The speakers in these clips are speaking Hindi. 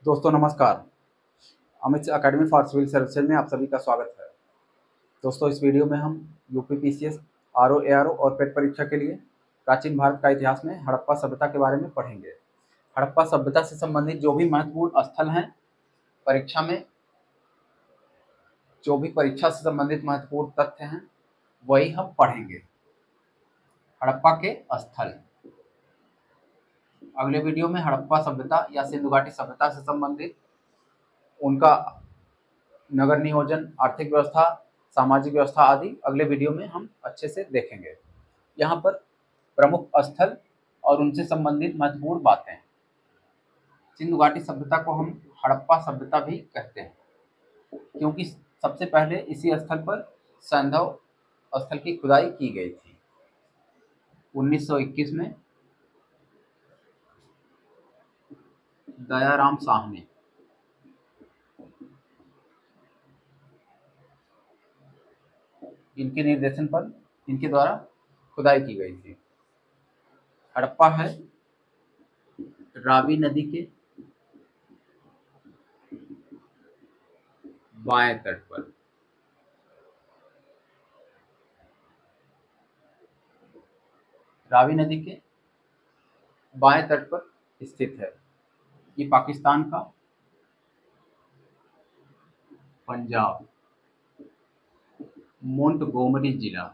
दोस्तों नमस्कार। Amit academy for civil services में आप सभी का स्वागत है। दोस्तों इस वीडियो में हम यूपी पीसीएस, आरओ, एआरओ और पेट परीक्षा के लिए प्राचीन भारत का इतिहास में हड़प्पा सभ्यता के बारे में पढ़ेंगे। हड़प्पा सभ्यता से संबंधित जो भी महत्वपूर्ण स्थल हैं परीक्षा में, जो भी परीक्षा से संबंधित महत्वपूर्ण तथ्य हैं वही हम पढ़ेंगे। हड़प्पा के स्थल। अगले वीडियो में हड़प्पा सभ्यता या सिंधु घाटी सभ्यता से संबंधित उनका नगर नियोजन, आर्थिक व्यवस्था, सामाजिक व्यवस्था आदि अगले वीडियो में हम अच्छे से देखेंगे। यहाँ पर प्रमुख स्थल और उनसे संबंधित महत्वपूर्ण बातें। सिंधु घाटी सभ्यता को हम हड़प्पा सभ्यता भी कहते हैं, क्योंकि सबसे पहले इसी स्थल पर सैंधव स्थल की खुदाई की गई थी 1921 में दयाराम साहनी। इनके निर्देशन पर, इनके द्वारा खुदाई की गई थी। हड़प्पा है रावी नदी के बाएं तट पर। रावी नदी के बाएं तट पर स्थित है। ये पाकिस्तान का पंजाब मोंटगोमरी जिला,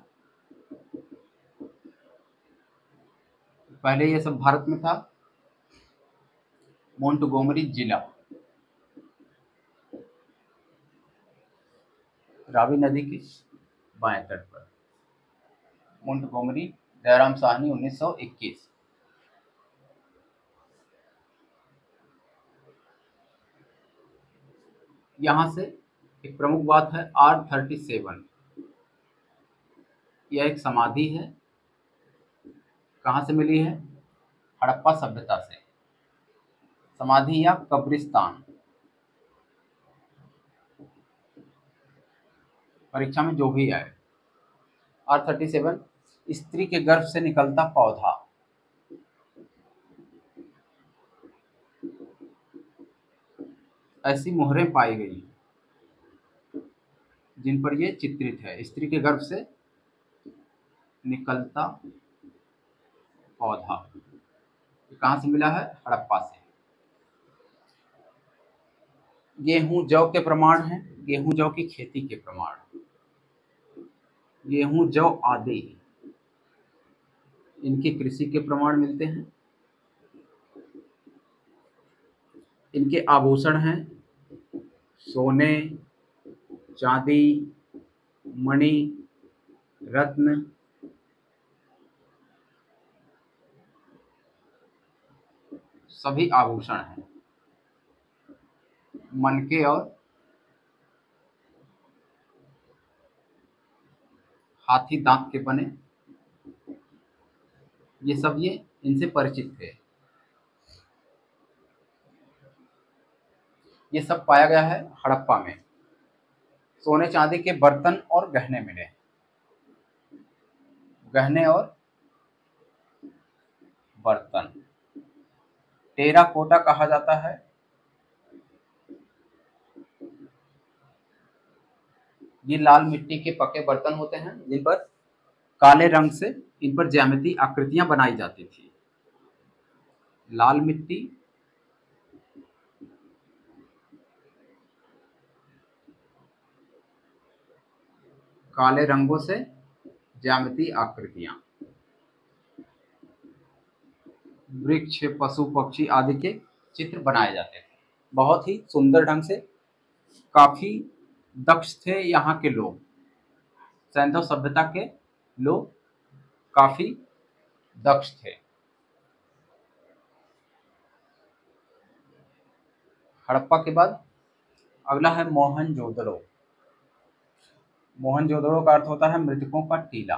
पहले ये सब भारत में था। मोंटगोमरी जिला रावी नदी के बाएं तट पर। मोंटगोमरी, दयाराम साहनी 1921। यहां से एक प्रमुख बात है R37। यह एक समाधि है। कहां से मिली है? हड़प्पा सभ्यता से। समाधि या कब्रिस्तान। परीक्षा में जो भी आए। R37 स्त्री के गर्भ से निकलता पौधा। ऐसी मोहरें पाई गई जिन पर यह चित्रित है, स्त्री के गर्भ से निकलता पौधा। कहां से मिला है? हड़प्पा से। गेहूं जौ के प्रमाण हैं। गेहूं जौ की खेती के प्रमाण, गेहूं जौ आदि इनकी कृषि के प्रमाण मिलते हैं। इनके आभूषण हैं सोने, चांदी, मणि, रत्न, सभी आभूषण हैं। मनके और हाथी दांत के बने, ये सब ये इनसे परिचित थे। ये सब पाया गया है हड़प्पा में। सोने चांदी के बर्तन और गहने मिले। गहने और बर्तन टेराकोटा कहा जाता है। ये लाल मिट्टी के पके बर्तन होते हैं जिन पर काले रंग से इन पर ज्यामितीय आकृतियां बनाई जाती थी। लाल मिट्टी, काले रंगों से ज्यामितीय आकृतियां, वृक्ष, पशु पक्षी आदि के चित्र बनाए जाते थे बहुत ही सुंदर ढंग से। काफी दक्ष थे यहाँ के लोग। सैंधव सभ्यता के लोग काफी दक्ष थे। हड़प्पा के बाद अगला है मोहनजोदड़ो। मोहनजोदड़ो का अर्थ होता है मृतकों का टीला।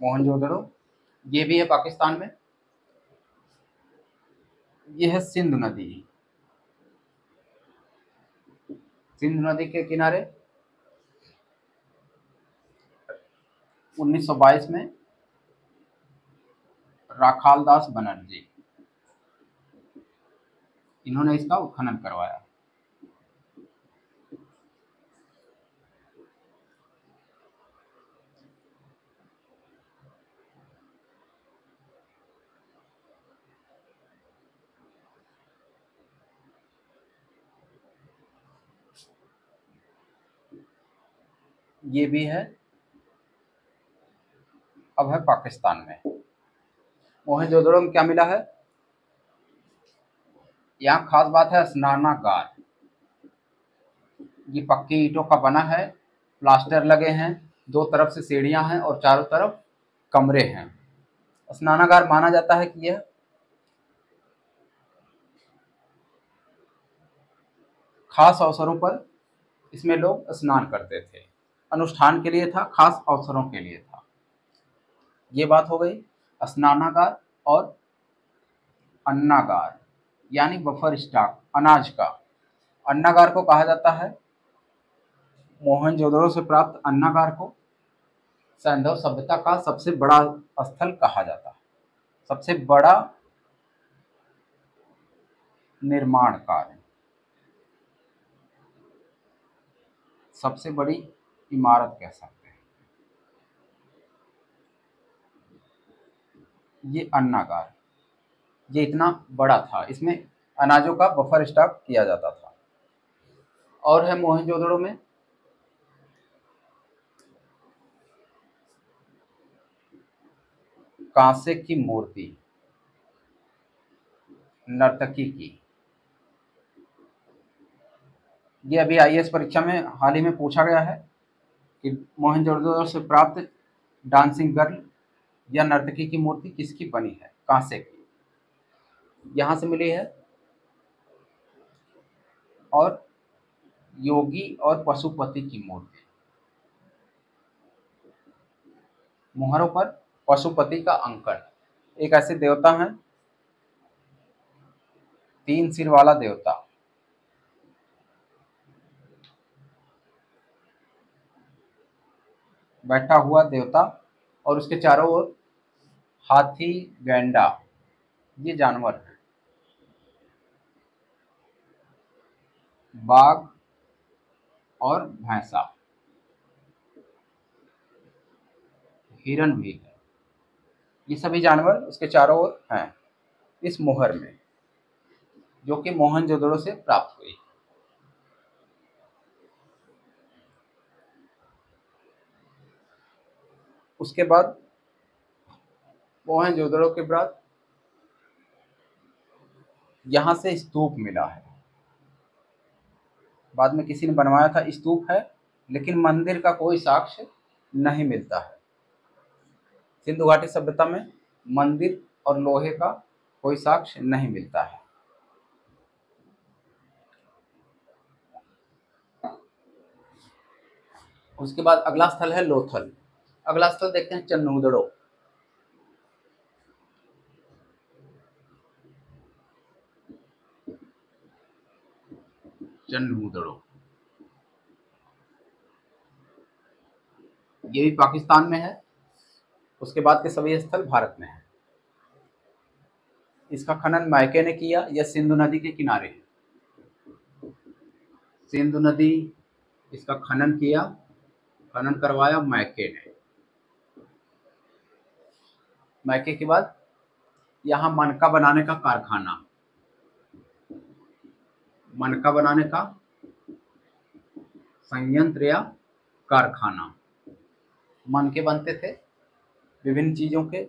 मोहनजोदड़ो ये भी है पाकिस्तान में। ये है सिंधु नदी। सिंधु नदी के किनारे 1922 में राखालदास बनर्जी, इन्होंने इसका उत्खनन करवाया। ये भी है, अब है पाकिस्तान में। मोहनजोदड़ो में क्या मिला है? यहाँ खास बात है स्नानागार। ये पक्की ईंटों का बना है, प्लास्टर लगे हैं, दो तरफ से सीढ़ियां हैं और चारों तरफ कमरे हैं। स्नानागार माना जाता है कि यह खास अवसरों पर इसमें लोग स्नान करते थे। अनुष्ठान के लिए था, खास अवसरों के लिए था। ये बात हो गई स्नानागार और अन्नागार, यानी बफर स्टॉक, अनाज का। अन्नागार को कहा जाता है, मोहनजोदड़ो से प्राप्त अन्नागार को सैंधव सभ्यता का सबसे बड़ा स्थल कहा जाता है, सबसे बड़ा निर्माण कार्य, सबसे बड़ी इमारत कह सकते हैं। ये अन्नागार, ये इतना बड़ा था, इसमें अनाजों का बफर स्टॉक किया जाता था। और है मोहनजोदड़ो में कांसे की मूर्ति, नर्तकी की। ये अभी आईएएस परीक्षा में हाल ही में पूछा गया है कि मोहनजोदड़ो से प्राप्त डांसिंग गर्ल या नर्तकी की मूर्ति किसकी बनी है? कांसे की, यहां से मिली है। और योगी और पशुपति की मूर्ति, मुहरों पर पशुपति का अंकन। एक ऐसे देवता हैं, 3 सिर वाला देवता, बैठा हुआ देवता, और उसके चारों ओर हाथी, गैंडा, ये जानवर हैं, बाघ और भैंसा, हिरन भी है। ये सभी जानवर उसके चारों ओर हैं इस मुहर में, जो कि मोहनजोदड़ो से प्राप्त हुई। उसके बाद मोहनजोदड़ो के बाद यहां से स्तूप मिला है, बाद में किसी ने बनवाया था, स्तूप है, लेकिन मंदिर का कोई साक्ष्य नहीं मिलता है। सिंधु घाटी सभ्यता में मंदिर और लोहे का कोई साक्ष्य नहीं मिलता है। उसके बाद अगला स्थल है लोथल। अगला स्थल देखते हैं चन्नूदड़ो। चन्नूदड़ो ये भी पाकिस्तान में है। उसके बाद के सभी स्थल भारत में है। इसका खनन मैके ने किया, यह सिंधु नदी के किनारे है। सिंधु नदी इसका खनन किया, खनन करवाया मैके ने। मैके के बाद यहाँ मनका बनाने का कारखाना, मनका बनाने का संयंत्र या कारखाना। मनके बनते थे विभिन्न चीजों के,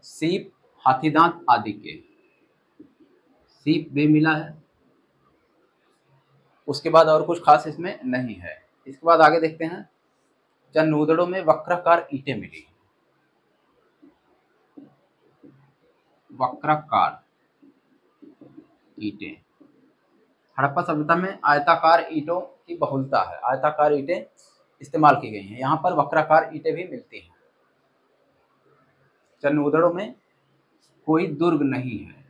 सीप, हाथीदांत आदि के। सीप भी मिला है। उसके बाद और कुछ खास इसमें नहीं है। इसके बाद आगे देखते हैं, चन्नूदड़ो में वक्राकार ईंटें मिली। वक्राकार ईंटें, हड़प्पा सभ्यता में आयताकार ईंटों की बहुलता है, आयताकार ईंटें इस्तेमाल की गई हैं। यहाँ पर वक्राकार ईंटें भी मिलती हैं। चन्नूदड़ो में कोई दुर्ग नहीं है,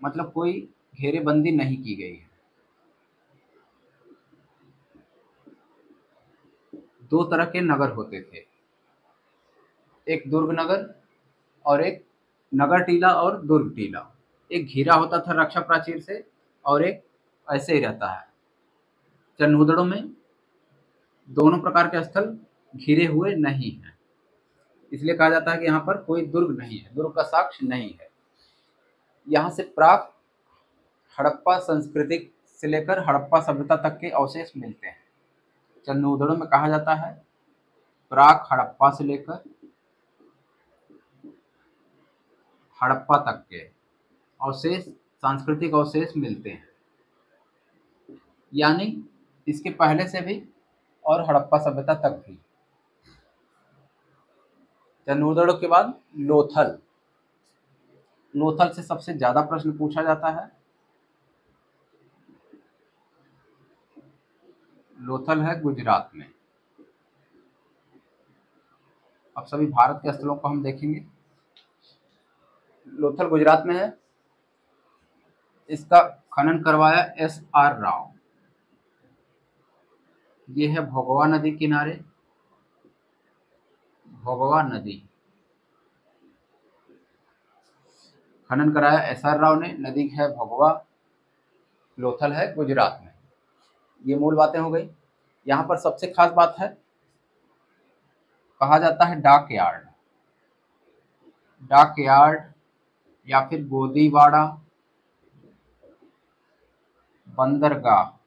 मतलब कोई घेरेबंदी नहीं की गई है। दो तरह के नगर होते थे, एक दुर्ग नगर और एक नगर टीला और दुर्ग टीला। एक घिरा होता था रक्षा प्राचीर से और एक ऐसे ही रहता है। चंदूदड़ों में दोनों प्रकार के स्थल घिरे हुए नहीं हैं, इसलिए कहा जाता है कि यहाँ पर कोई दुर्ग नहीं है, दुर्ग का साक्ष्य नहीं है। यहाँ से प्राक हड़प्पा संस्कृति से लेकर हड़प्पा सभ्यता तक के अवशेष मिलते हैं। चंदूदड़ों में कहा जाता है प्राक हड़प्पा से लेकर हड़प्पा तक के अवशेष, सांस्कृतिक अवशेष मिलते हैं, यानी इसके पहले से भी और हड़प्पा सभ्यता तक भी। चंदूदड़ों के बाद लोथल। लोथल से सबसे ज्यादा प्रश्न पूछा जाता है। लोथल है गुजरात में। अब सभी भारत के स्थलों को हम देखेंगे। लोथल गुजरात में है। इसका खनन करवाया SR राव। ये है भोगवा नदी किनारे, भोगवा नदी खनन कराया SR राव ने। नदी है भोगवा, लोथल है गुजरात में। ये मूल बातें हो गई। यहाँ पर सबसे खास बात है, कहा जाता है डाक यार्ड। डाक यार्ड या फिर गोदीवाड़ा बंदरगाह।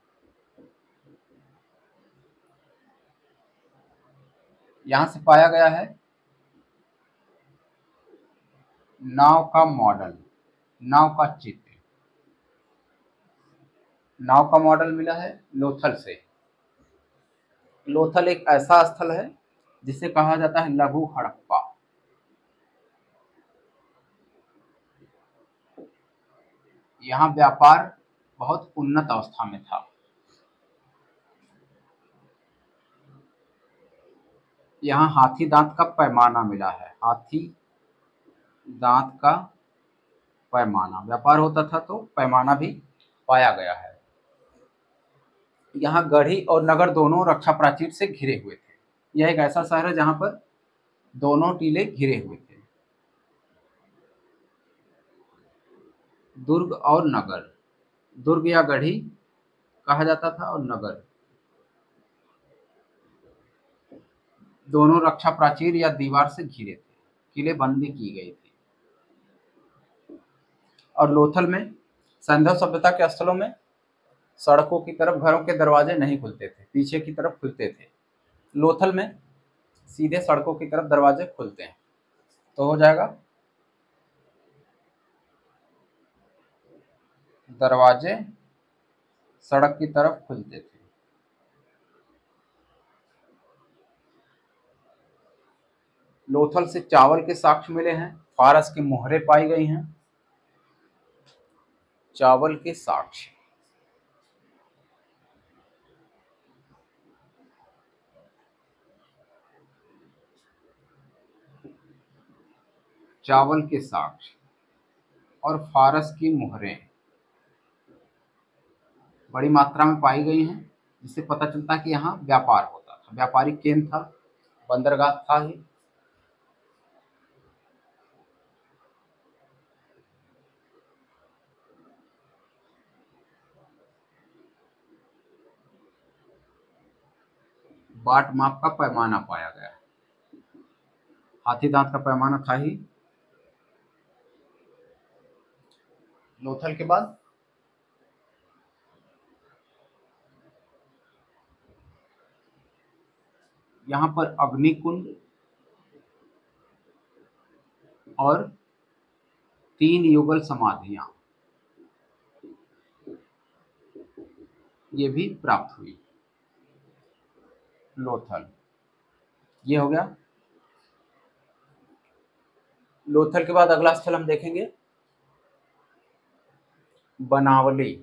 यहाँ से पाया गया है नाव का मॉडल, नाव का चित्र। नाव का मॉडल मिला है लोथल से। लोथल एक ऐसा स्थल है जिसे कहा जाता है लघु हड़प्पा। यहाँ व्यापार बहुत उन्नत अवस्था में था। यहाँ हाथी दांत का पैमाना मिला है, हाथी दांत का पैमाना। व्यापार होता था तो पैमाना भी पाया गया है। यहाँ गढ़ी और नगर दोनों रक्षा प्राचीर से घिरे हुए थे। यह एक ऐसा शहर है जहां पर दोनों टीले घिरे हुए थे। दुर्ग और नगर, दुर्ग या गढ़ी कहा जाता था और नगर, दोनों रक्षा प्राचीर या दीवार से घिरे थे, किलेबंदी की गई थी। और लोथल में संधव सभ्यता के स्थलों में सड़कों की तरफ घरों के दरवाजे नहीं खुलते थे, पीछे की तरफ खुलते थे। लोथल में सीधे सड़कों की तरफ दरवाजे खुलते हैं। तो हो जाएगा दरवाजे सड़क की तरफ खुलते थे। लोथल से चावल के साक्ष्य मिले हैं, फारस की मोहरें पाई गई हैं। चावल के साक्ष्य, चावल के साक्ष्य और फारस की मोहरें बड़ी मात्रा में पाई गई हैं, जिससे पता चलता है कि यहाँ व्यापार होता था, व्यापारिक केंद्र था, बंदरगाह था ही। बाट माप का पैमाना पाया गया है, हाथी दांत का पैमाना था ही। लोथल के बाद यहाँ पर अग्निकुंड और 3 युगल समाधियां ये भी प्राप्त हुई। लोथल ये हो गया। लोथल के बाद अगला स्थल हम देखेंगे बनावली।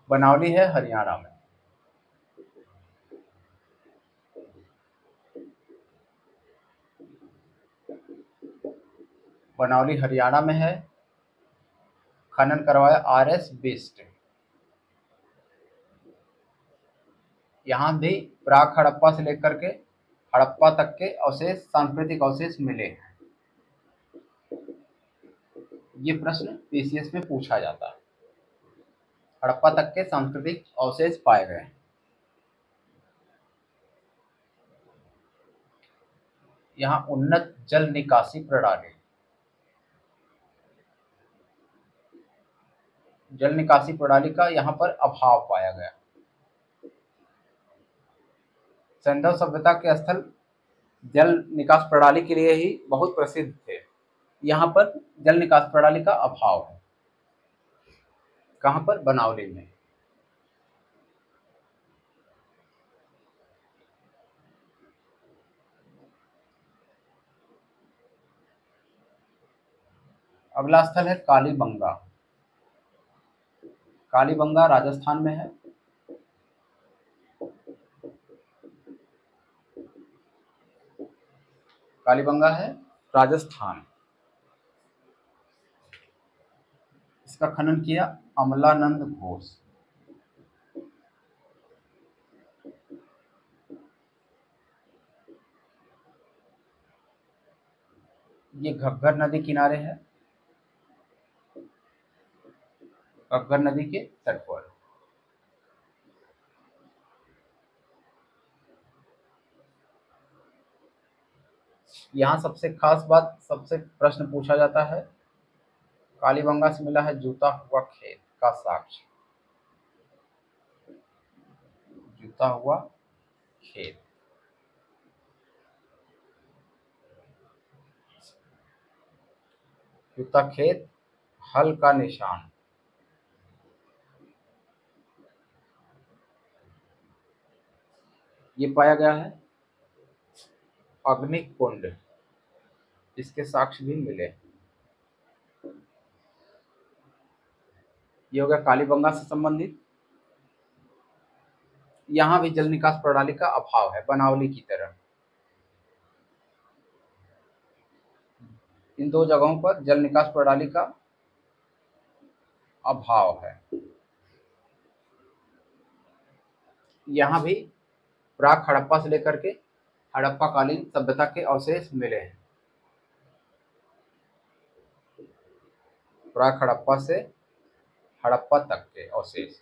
बनावली है हरियाणा में। बनौली हरियाणा में है। खनन करवाया RS बिष्ट। यहाँ भी प्राक हड़प्पा से लेकर के हड़प्पा तक के अवशेष, सांस्कृतिक अवशेष मिले हैं। ये प्रश्न PCS में पूछा जाता है। हड़प्पा तक के सांस्कृतिक अवशेष पाए गए। यहाँ उन्नत जल निकासी प्रणाली, जल निकासी प्रणाली का यहाँ पर अभाव पाया गया। सिंधु सभ्यता के स्थल जल निकास प्रणाली के लिए ही बहुत प्रसिद्ध थे। यहाँ पर जल निकास प्रणाली का अभाव है। कहाँ पर? बनौली में। अगला स्थल है कालीबंगा। कालीबंगा राजस्थान में है। कालीबंगा है राजस्थान। इसका खनन किया अमलानंद घोष। ये घग्गर नदी किनारे है, घग्गर नदी के तट पर। यहाँ सबसे खास बात, सबसे प्रश्न पूछा जाता है, कालीबंगा से मिला है जूता हुआ खेत का साक्ष्य। जूता हुआ खेत, जूता खेत, हल का निशान। ये पाया गया है अग्निकुंड, इसके साक्ष्य भी मिले। ये हो गया कालीबंगा से संबंधित। यहाँ भी जल निकास प्रणाली का अभाव है, बनौली की तरह। इन दो जगहों पर जल निकास प्रणाली का अभाव है। यहाँ भी प्राक हड़प्पा से लेकर के हड़प्पा कालीन सभ्यता के अवशेष मिले हैं। प्राक हड़प्पा से हड़प्पा तक के अवशेष।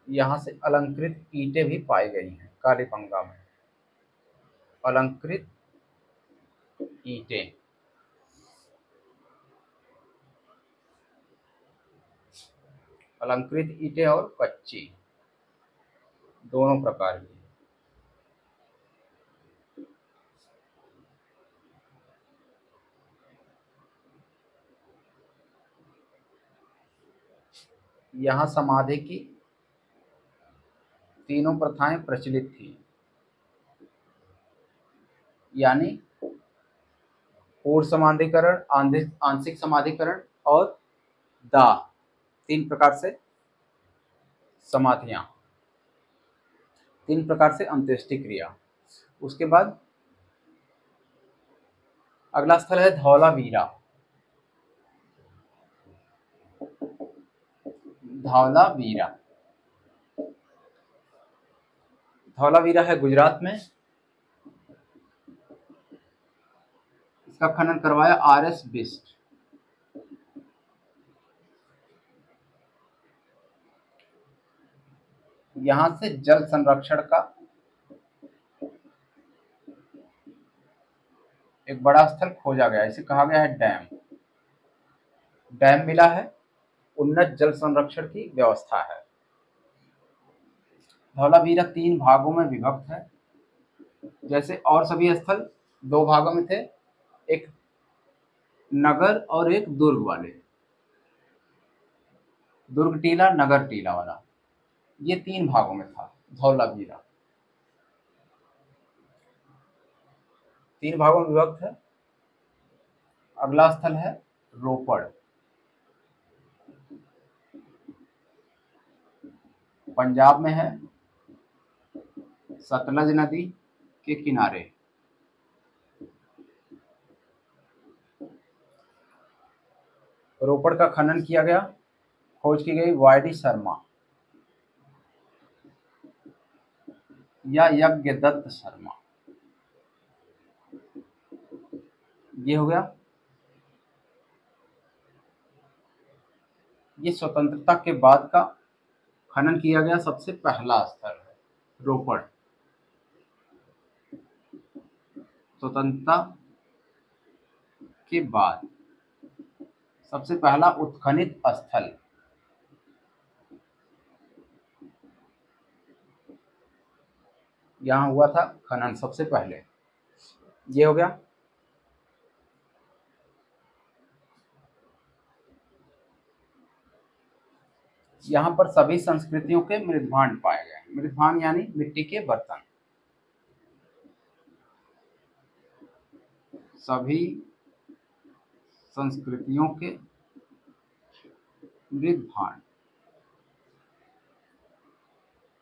यहाँ से अलंकृत ईंटें भी पाई गई हैं कालीबंगा में। अलंकृत ईंटें, अलंकृत ईंटें और कच्ची, दोनों प्रकार की। यहाँ समाधि की तीनों प्रथाएं प्रचलित थी, यानी पूर्ण समाधिकरण, आंशिक समाधिकरण और दाह, तीन प्रकार से समाधियां, तीन प्रकार से अंत्येष्टि क्रिया। उसके बाद अगला स्थल है धौलावीरा। धौलावीरा, धौलावीरा है गुजरात में। इसका खनन करवाया RS बिष्ट। यहां से जल संरक्षण का एक बड़ा स्थल खोजा गया, इसे कहा गया है डैम। डैम मिला है, उन्नत जल संरक्षण की व्यवस्था है। धौलावीरा 3 भागों में विभक्त है। जैसे और सभी स्थल 2 भागों में थे, एक नगर और एक दुर्ग वाले, दुर्ग टीला, नगर टीला वाला। ये 3 भागों में था धौलावीरा, 3 भागों में विभक्त है। अगला स्थल है रोपड़। पंजाब में है, सतलज नदी के किनारे। रोपड़ का खनन किया गया, खोज की गई वाई.डी. शर्मा या यज्ञदत्त शर्मा। ये हो गया। ये स्वतंत्रता के बाद का खनन किया गया सबसे पहला स्थल है, रोपड़। स्वतंत्रता के बाद सबसे पहला उत्खनित स्थल। यहाँ हुआ था खनन सबसे पहले। ये हो गया। यहाँ पर सभी संस्कृतियों के मृदभांड पाए गए। मृदभांड यानी मिट्टी के बर्तन। सभी संस्कृतियों के मृदभांड,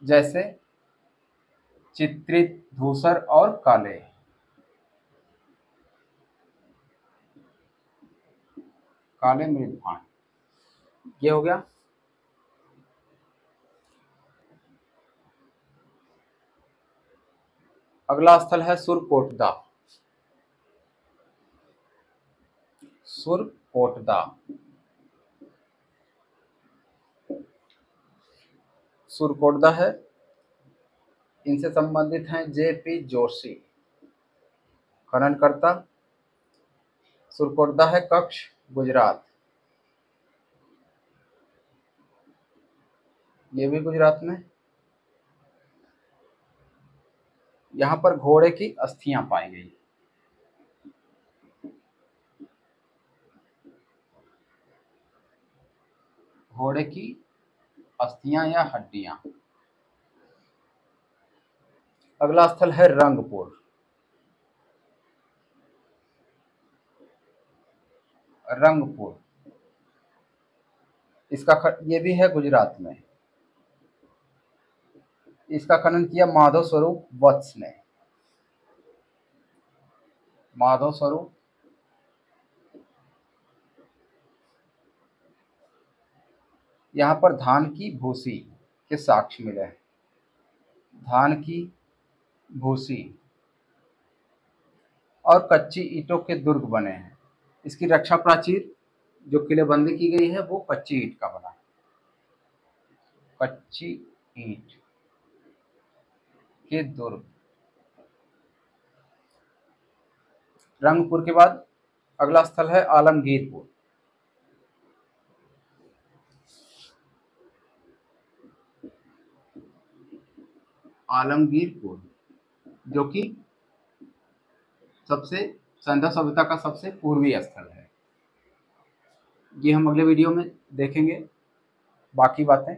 जैसे चित्रित, धूसर और काले। काले मृदभांड। ये हो गया। अगला स्थल है सुरकोटदा। सुरकोटदा। सुरकोटदा है, इनसे संबंधित हैं जे.पी. जोशी, खननकर्ता। सुरकोटदा है कच्छ, गुजरात। ये भी गुजरात में। यहाँ पर घोड़े की अस्थियां पाई गई। घोड़े की अस्थियां या हड्डियां। अगला स्थल है रंगपुर। रंगपुर, ये भी है गुजरात में। इसका खनन किया माधव स्वरूप वत्स ने। माधव स्वरूप। यहाँ पर धान की भूसी के साक्ष्य मिले हैं। धान की भूसी और कच्ची ईंटों के दुर्ग बने हैं। इसकी रक्षा प्राचीर जो किलेबंदी की गई है वो कच्ची ईंट का बना है। कच्ची ईंट के दुर्ग। रंगपुर के बाद अगला स्थल है आलमगीरपुर। आलमगीरपुर जो कि सबसे सिंधु सभ्यता का सबसे पूर्वी स्थल है। ये हम अगले वीडियो में देखेंगे बाकी बातें।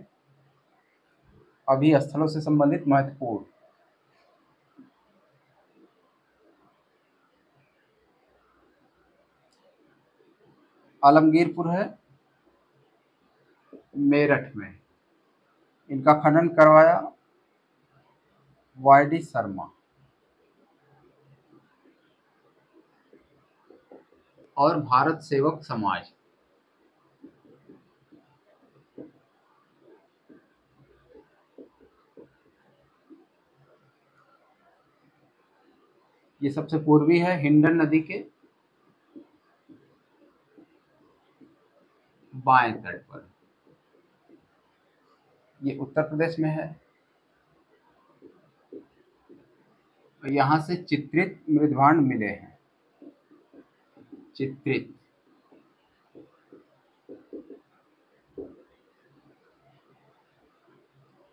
अभी स्थलों से संबंधित महत्वपूर्ण। आलमगीरपुर है मेरठ में। इनका खनन करवाया वाई.डी. शर्मा और भारत सेवक समाज। ये सबसे पूर्वी है, हिंडन नदी के बाएं तट पर। ये उत्तर प्रदेश में है। यहाँ से चित्रित मृदभांड मिले हैं। चित्रित।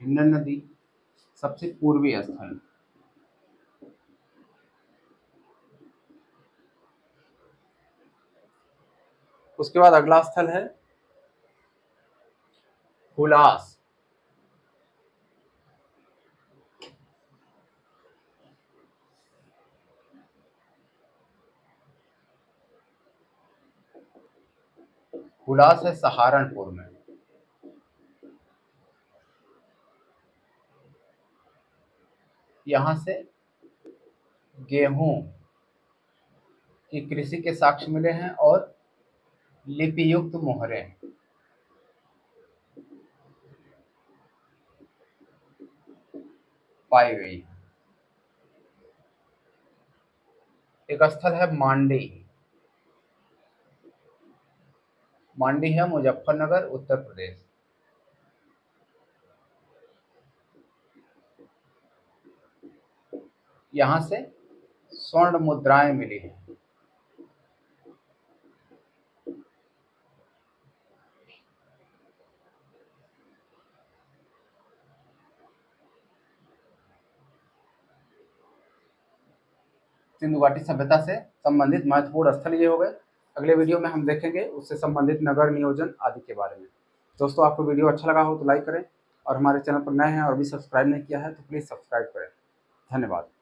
हिंडन नदी सबसे पूर्वी स्थल। उसके बाद अगला स्थल है हुलास। हुलास है सहारनपुर में। यहाँ से गेहूं की कृषि के साक्ष्य मिले हैं और लिपियुक्त मोहरें पाई गई। एक स्थल है मांडी। मांडी है मुजफ्फरनगर, उत्तर प्रदेश। यहाँ से स्वर्ण मुद्राएं मिली हैं। सिंधु घाटी सभ्यता से संबंधित महत्वपूर्ण स्थल ये हो गए। अगले वीडियो में हम देखेंगे उससे संबंधित नगर नियोजन आदि के बारे में। दोस्तों, आपको वीडियो अच्छा लगा हो तो लाइक करें और हमारे चैनल पर नए हैं और अभी सब्सक्राइब नहीं किया है तो प्लीज़ सब्सक्राइब करें। धन्यवाद।